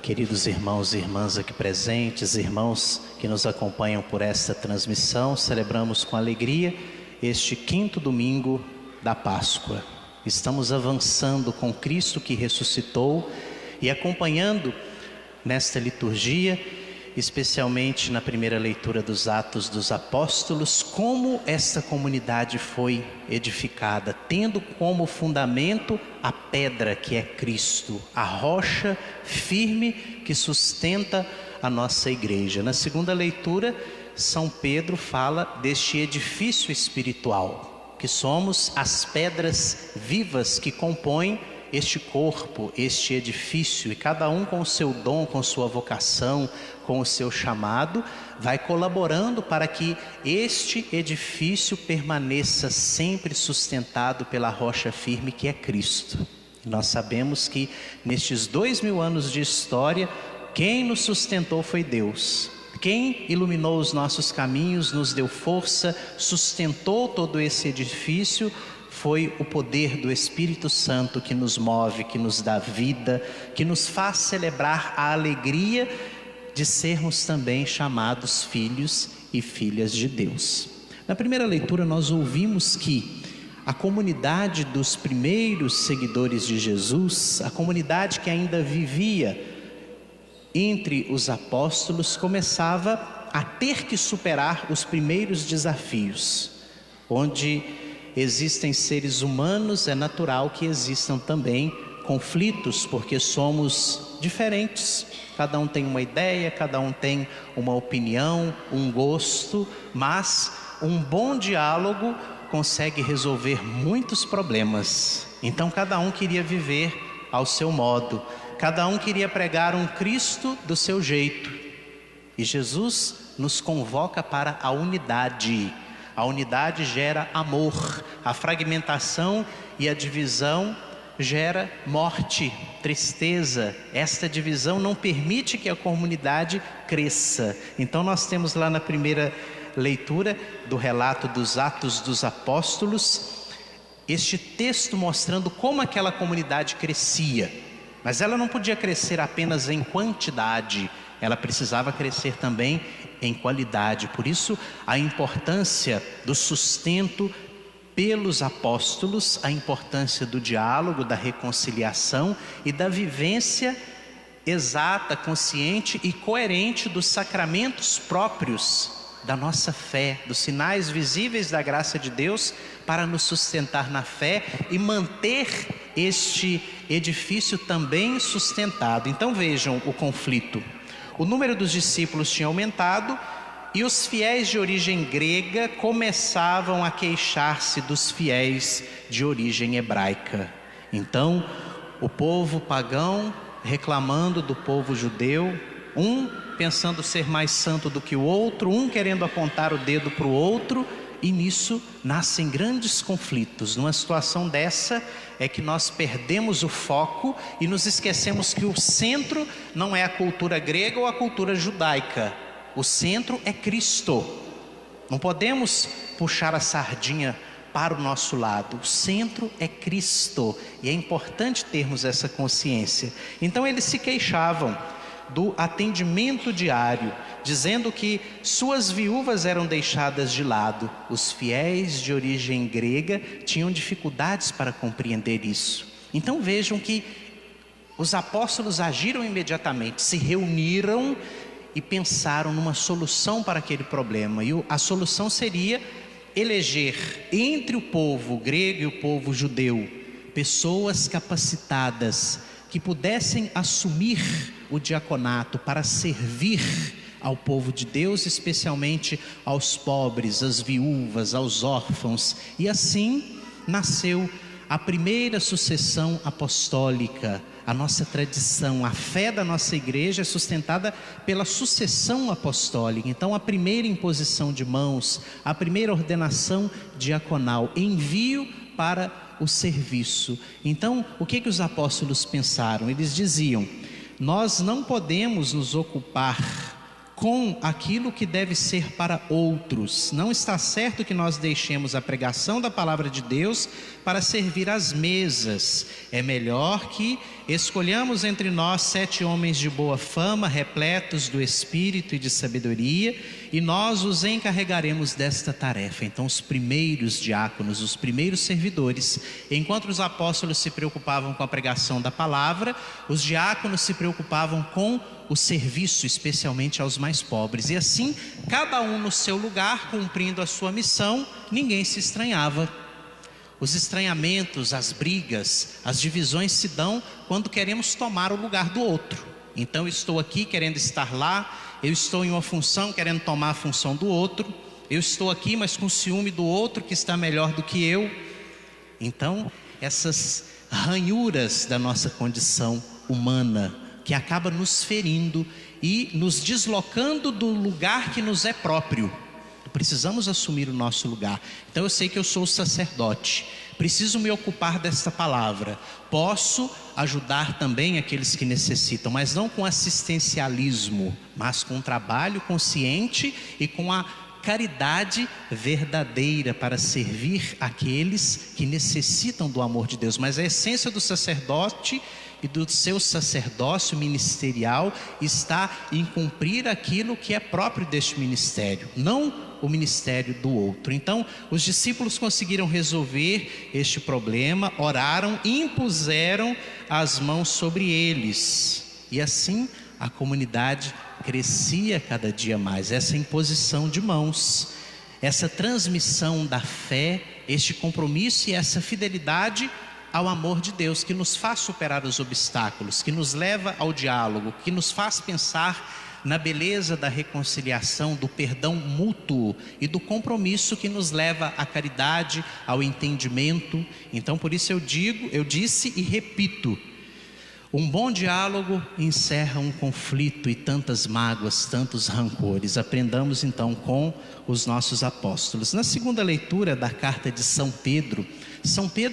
Queridos irmãos e irmãs aqui presentes, irmãos que nos acompanham por esta transmissão, celebramos com alegria este 5º domingo da Páscoa. Estamos avançando com Cristo que ressuscitou e acompanhando nesta liturgia, especialmente na primeira leitura dos Atos dos Apóstolos, como esta comunidade foi edificada, tendo como fundamento a pedra que é Cristo, a rocha firme que sustenta a nossa igreja. Na segunda leitura, São Pedro fala deste edifício espiritual, que somos as pedras vivas que compõem este corpo, este edifício, e cada um com o seu dom, com sua vocação, com o seu chamado, vai colaborando para que este edifício permaneça sempre sustentado pela rocha firme que é Cristo. Nós sabemos que nestes 2000 anos de história, quem nos sustentou foi Deus. Quem iluminou os nossos caminhos, nos deu força, sustentou todo esse edifício, foi o poder do Espírito Santo que nos move, que nos dá vida, que nos faz celebrar a alegria de sermos também chamados filhos e filhas de Deus. Na primeira leitura nós ouvimos que a comunidade dos primeiros seguidores de Jesus, a comunidade que ainda vivia entre os apóstolos, começava a ter que superar os primeiros desafios. Onde existem seres humanos, é natural que existam também conflitos, porque somos diferentes. Cada um tem uma ideia, cada um tem uma opinião, um gosto, mas um bom diálogo consegue resolver muitos problemas. Então cada um queria viver ao seu modo, cada um queria pregar um Cristo do seu jeito. E Jesus nos convoca para a unidade. A unidade gera amor, a fragmentação e a divisão gera morte, tristeza. Esta divisão não permite que a comunidade cresça. Então nós temos lá na primeira leitura do relato dos Atos dos Apóstolos, este texto mostrando como aquela comunidade crescia. Mas ela não podia crescer apenas em quantidade, ela precisava crescer também em qualidade. Por isso a importância do sustento pelos apóstolos, a importância do diálogo, da reconciliação e da vivência exata, consciente e coerente dos sacramentos próprios da nossa fé, dos sinais visíveis da graça de Deus para nos sustentar na fé e manter este edifício também sustentado. Então vejam o conflito. O número dos discípulos tinha aumentado e os fiéis de origem grega começavam a queixar-se dos fiéis de origem hebraica. Então, o povo pagão reclamando do povo judeu, um pensando ser mais santo do que o outro, um querendo apontar o dedo para o outro, e nisso nascem grandes conflitos. Numa situação dessa é que nós perdemos o foco e nos esquecemos que o centro não é a cultura grega ou a cultura judaica. O centro é Cristo. Não podemos puxar a sardinha para o nosso lado. O centro é Cristo e é importante termos essa consciência. Então eles se queixavam do atendimento diário, dizendo que suas viúvas eram deixadas de lado. Os fiéis de origem grega tinham dificuldades para compreender isso. Então vejam que os apóstolos agiram imediatamente, se reuniram e pensaram numa solução para aquele problema. E a solução seria eleger entre o povo grego e o povo judeu pessoas capacitadas que pudessem assumir o diaconato para servir ao povo de Deus, especialmente aos pobres, às viúvas, aos órfãos. E assim nasceu a primeira sucessão apostólica. A nossa tradição, a fé da nossa igreja é sustentada pela sucessão apostólica. Então a primeira imposição de mãos, a primeira ordenação diaconal, envio para o serviço. Então o que os apóstolos pensaram? Eles diziam: nós não podemos nos ocupar com aquilo que deve ser para outros. Não está certo que nós deixemos a pregação da palavra de Deus para servir às mesas. É melhor que escolhamos entre nós 7 homens de boa fama, repletos do Espírito e de sabedoria, e nós os encarregaremos desta tarefa. Então os primeiros diáconos, os primeiros servidores, enquanto os apóstolos se preocupavam com a pregação da palavra, os diáconos se preocupavam com o serviço, especialmente aos mais pobres. E assim, cada um no seu lugar, cumprindo a sua missão, ninguém se estranhava. Os estranhamentos, as brigas, as divisões se dão quando queremos tomar o lugar do outro. Então eu estou aqui querendo estar lá, eu estou em uma função querendo tomar a função do outro, eu estou aqui mas com ciúme do outro que está melhor do que eu. Então essas ranhuras da nossa condição humana, que acaba nos ferindo e nos deslocando do lugar que nos é próprio. Precisamos assumir o nosso lugar. Então eu sei que eu sou o sacerdote, preciso me ocupar desta palavra. Posso ajudar também aqueles que necessitam, mas não com assistencialismo, mas com um trabalho consciente e com a caridade verdadeira para servir aqueles que necessitam do amor de Deus. Mas a essência do sacerdote e do seu sacerdócio ministerial está em cumprir aquilo que é próprio deste ministério, não o ministério do outro. Então os discípulos conseguiram resolver este problema, oraram e impuseram as mãos sobre eles, e assim a comunidade crescia cada dia mais. Essa imposição de mãos, essa transmissão da fé, este compromisso e essa fidelidade ao amor de Deus, que nos faz superar os obstáculos, que nos leva ao diálogo, que nos faz pensar na beleza da reconciliação, do perdão mútuo e do compromisso que nos leva à caridade, ao entendimento. Então por isso eu disse e repito: um bom diálogo encerra um conflito e tantas mágoas, tantos rancores. Aprendamos então com os nossos apóstolos. Na segunda leitura da carta de São Pedro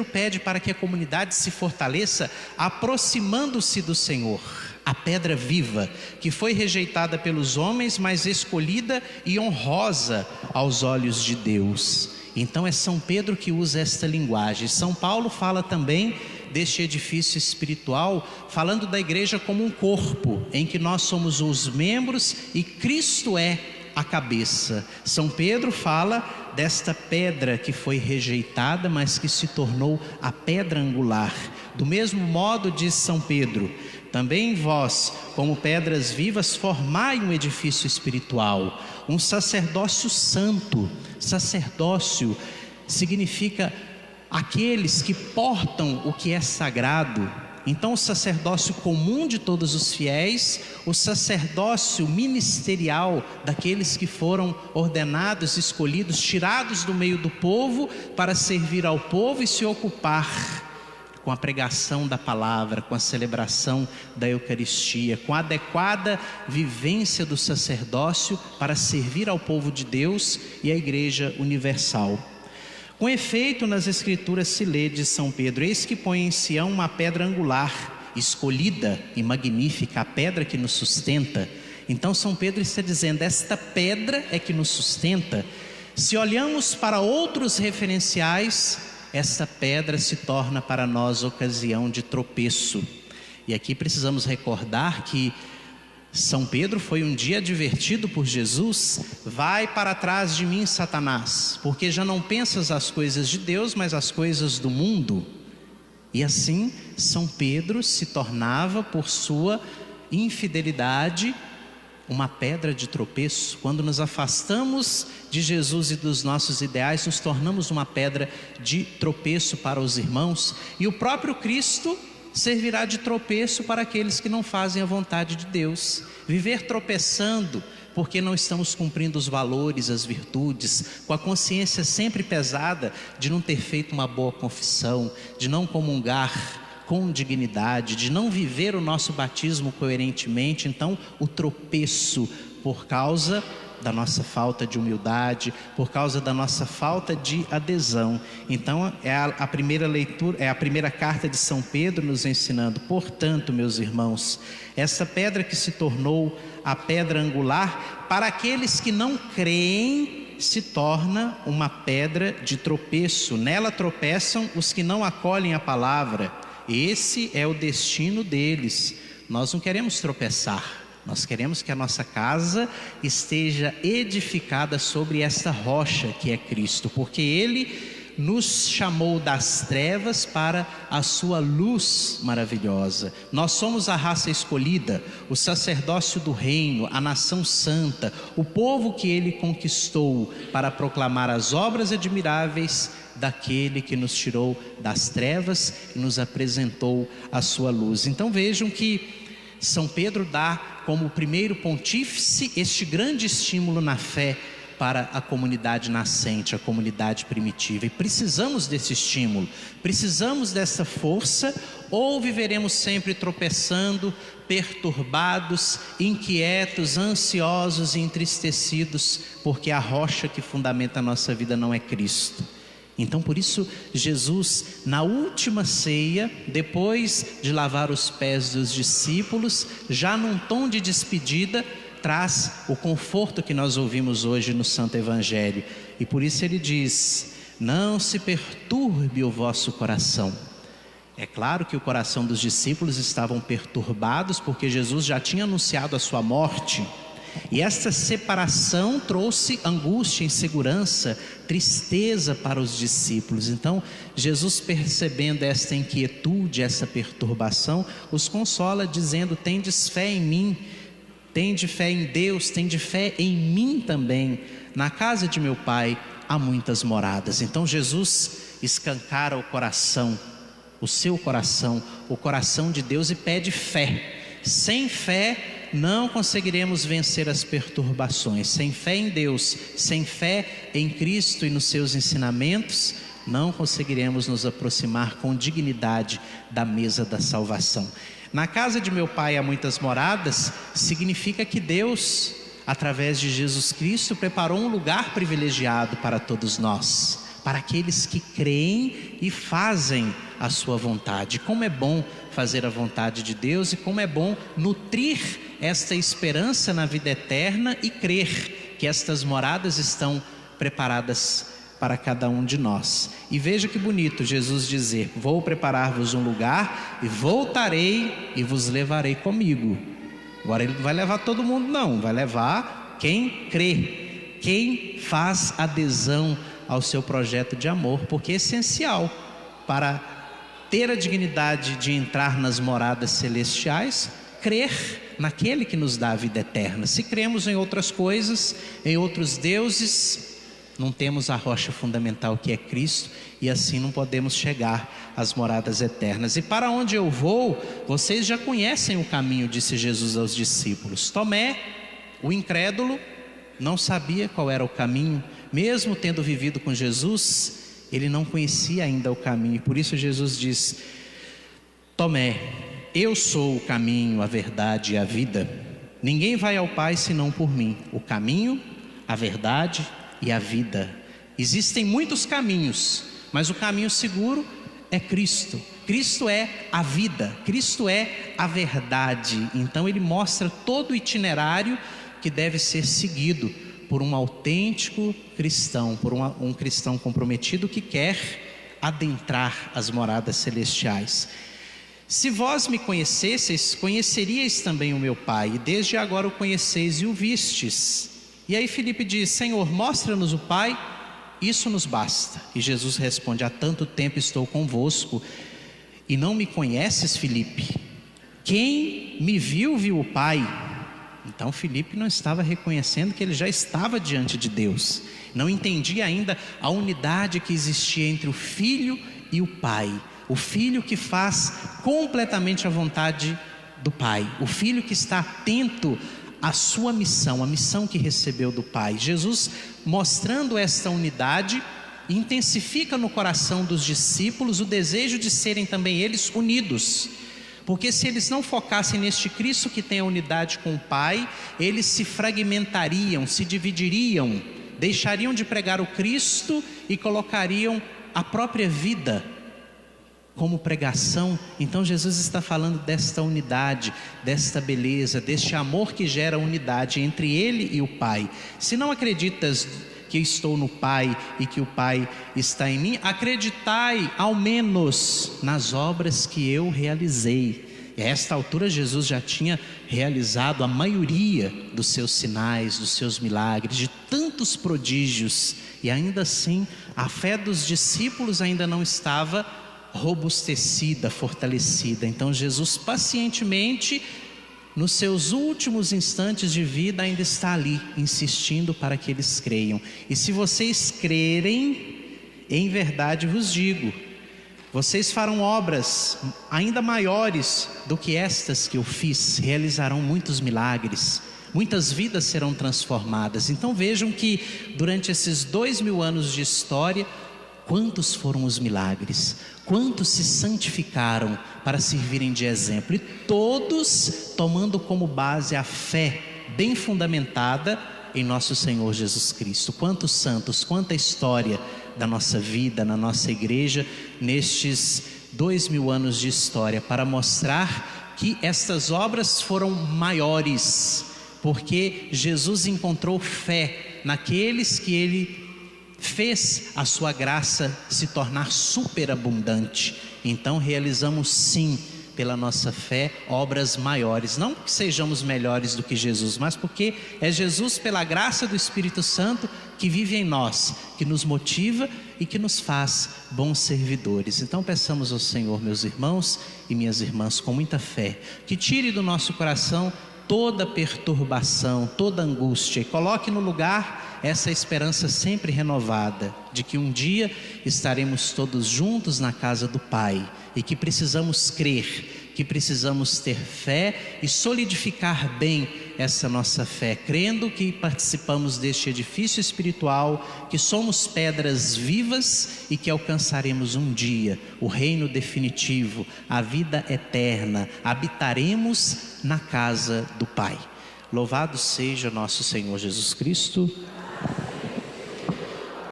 pede para que a comunidade se fortaleça aproximando-se do Senhor, a pedra viva, que foi rejeitada pelos homens, mas escolhida e honrosa aos olhos de Deus. Então é São Pedro que usa esta linguagem. São Paulo fala também deste edifício espiritual, falando da igreja como um corpo, em que nós somos os membros e Cristo é a cabeça. São Pedro fala desta pedra que foi rejeitada, mas que se tornou a pedra angular. Do mesmo modo, diz São Pedro, também vós, como pedras vivas, formai um edifício espiritual, um sacerdócio santo. Sacerdócio significa aqueles que portam o que é sagrado. Então o sacerdócio comum de todos os fiéis, o sacerdócio ministerial daqueles que foram ordenados, escolhidos, tirados do meio do povo para servir ao povo e se ocupar com a pregação da palavra, com a celebração da Eucaristia, com a adequada vivência do sacerdócio para servir ao povo de Deus e à Igreja Universal. Com efeito, nas Escrituras se lê de São Pedro: eis que põe em Sião uma pedra angular, escolhida e magnífica, a pedra que nos sustenta. Então São Pedro está dizendo, esta pedra é que nos sustenta. Se olhamos para outros referenciais, esta pedra se torna para nós ocasião de tropeço. E aqui precisamos recordar que São Pedro foi um dia advertido por Jesus: vai para trás de mim, Satanás, porque já não pensas as coisas de Deus, mas as coisas do mundo. E assim São Pedro se tornava, por sua infidelidade, uma pedra de tropeço. Quando nos afastamos de Jesus e dos nossos ideais, nos tornamos uma pedra de tropeço para os irmãos, e o próprio Cristo servirá de tropeço para aqueles que não fazem a vontade de Deus. Viver tropeçando porque não estamos cumprindo os valores, as virtudes, com a consciência sempre pesada de não ter feito uma boa confissão, de não comungar com dignidade, de não viver o nosso batismo coerentemente. Então o tropeço por causa da nossa falta de humildade, por causa da nossa falta de adesão. Então é a primeira leitura, é a primeira carta de São Pedro nos ensinando: portanto, meus irmãos, essa pedra que se tornou a pedra angular, para aqueles que não creem, se torna uma pedra de tropeço. Nela tropeçam os que não acolhem a palavra. Esse é o destino deles. Nós não queremos tropeçar. Nós queremos que a nossa casa esteja edificada sobre esta rocha que é Cristo, porque Ele nos chamou das trevas para a sua luz maravilhosa. Nós somos a raça escolhida, o sacerdócio do reino, a nação santa, o povo que Ele conquistou para proclamar as obras admiráveis daquele que nos tirou das trevas e nos apresentou a sua luz. Então vejam que São Pedro dá como primeiro pontífice este grande estímulo na fé para a comunidade nascente, a comunidade primitiva. E precisamos desse estímulo, precisamos dessa força, ou viveremos sempre tropeçando, perturbados, inquietos, ansiosos e entristecidos, porque a rocha que fundamenta a nossa vida não é Cristo. Então por isso Jesus, na última ceia, depois de lavar os pés dos discípulos, já num tom de despedida, traz o conforto que nós ouvimos hoje no Santo Evangelho. E por isso ele diz: não se perturbe o vosso coração. É claro que o coração dos discípulos estavam perturbados, porque Jesus já tinha anunciado a sua morte. E esta separação trouxe angústia, insegurança, tristeza para os discípulos. Então Jesus, percebendo esta inquietude, essa perturbação, os consola dizendo: tendes fé em mim, tende fé em Deus, tende fé em mim também. Na casa de meu Pai há muitas moradas. Então Jesus escancara o coração, o seu coração, o coração de Deus, e pede fé. Sem fé não conseguiremos vencer as perturbações. Sem fé em Deus, sem fé em Cristo e nos seus ensinamentos, não conseguiremos nos aproximar com dignidade da mesa da salvação. Na casa de meu Pai há muitas moradas significa que Deus, através de Jesus Cristo, preparou um lugar privilegiado para todos nós, para aqueles que creem e fazem a sua vontade. Como é bom fazer a vontade de Deus, e como é bom nutrir esta esperança na vida eterna e crer que estas moradas estão preparadas para cada um de nós. E veja que bonito Jesus dizer: vou preparar-vos um lugar e voltarei e vos levarei comigo. Agora ele não vai levar todo mundo não, vai levar quem crê, quem faz adesão ao seu projeto de amor, porque é essencial para ter a dignidade de entrar nas moradas celestiais, crer naquele que nos dá a vida eterna. Se cremos em outras coisas, em outros deuses, não temos a rocha fundamental que é Cristo, e assim não podemos chegar às moradas eternas. E para onde eu vou, vocês já conhecem o caminho, disse Jesus aos discípulos. Tomé, o incrédulo, não sabia qual era o caminho, mesmo tendo vivido com Jesus, ele não conhecia ainda o caminho. Por isso Jesus diz: Tomé, eu sou o caminho, a verdade e a vida. Ninguém vai ao Pai senão por mim. O caminho, a verdade e a vida. Existem muitos caminhos, mas o caminho seguro é Cristo. Cristo é a vida, Cristo é a verdade. Então ele mostra todo o itinerário que deve ser seguido por um autêntico cristão, por um cristão comprometido que quer adentrar as moradas celestiais. Se vós me conhecesseis, conheceríeis também o meu Pai, e desde agora o conheceis e o vistes. E aí Filipe diz: Senhor, mostra-nos o Pai, isso nos basta. E Jesus responde: há tanto tempo estou convosco e não me conheces, Filipe? Quem me viu, viu o Pai. Então Filipe não estava reconhecendo que ele já estava diante de Deus, não entendia ainda a unidade que existia entre o Filho e o Pai, o Filho que faz completamente a vontade do Pai, o Filho que está atento à sua missão, a missão que recebeu do Pai. Jesus, mostrando esta unidade, intensifica no coração dos discípulos o desejo de serem também eles unidos, Porque se eles não focassem neste Cristo que tem a unidade com o Pai, eles se fragmentariam, se dividiriam, deixariam de pregar o Cristo e colocariam a própria vida como pregação. Então Jesus está falando desta unidade, desta beleza, deste amor que gera unidade entre Ele e o Pai. Se não acreditas que estou no Pai e que o Pai está em mim, acreditai ao menos nas obras que eu realizei. E a esta altura Jesus já tinha realizado a maioria dos seus sinais, dos seus milagres, de tantos prodígios, e ainda assim a fé dos discípulos ainda não estava robustecida, fortalecida. Então Jesus pacientemente, nos seus últimos instantes de vida, ainda está ali, insistindo para que eles creiam. E se vocês crerem, em verdade vos digo, vocês farão obras ainda maiores do que estas que eu fiz, realizarão muitos milagres, muitas vidas serão transformadas. Então vejam que durante esses 2000 anos de história, quantos foram os milagres, quantos se santificaram para servirem de exemplo, e todos tomando como base a fé bem fundamentada em nosso Senhor Jesus Cristo. Quantos santos, quanta história da nossa vida, na nossa igreja, nestes 2000 anos de história, para mostrar que estas obras foram maiores, porque Jesus encontrou fé naqueles que Ele fez a sua graça se tornar superabundante. Então realizamos sim, pela nossa fé, obras maiores, não porque sejamos melhores do que Jesus, mas porque é Jesus, pela graça do Espírito Santo que vive em nós, que nos motiva e que nos faz bons servidores. Então peçamos ao Senhor, meus irmãos e minhas irmãs, com muita fé, que tire do nosso coração toda perturbação, toda angústia, e coloque no lugar essa esperança sempre renovada, de que um dia estaremos todos juntos na casa do Pai, e que precisamos crer, que precisamos ter fé e solidificar bem essa nossa fé, crendo que participamos deste edifício espiritual, que somos pedras vivas e que alcançaremos um dia o reino definitivo, a vida eterna, habitaremos na casa do Pai. Louvado seja nosso Senhor Jesus Cristo.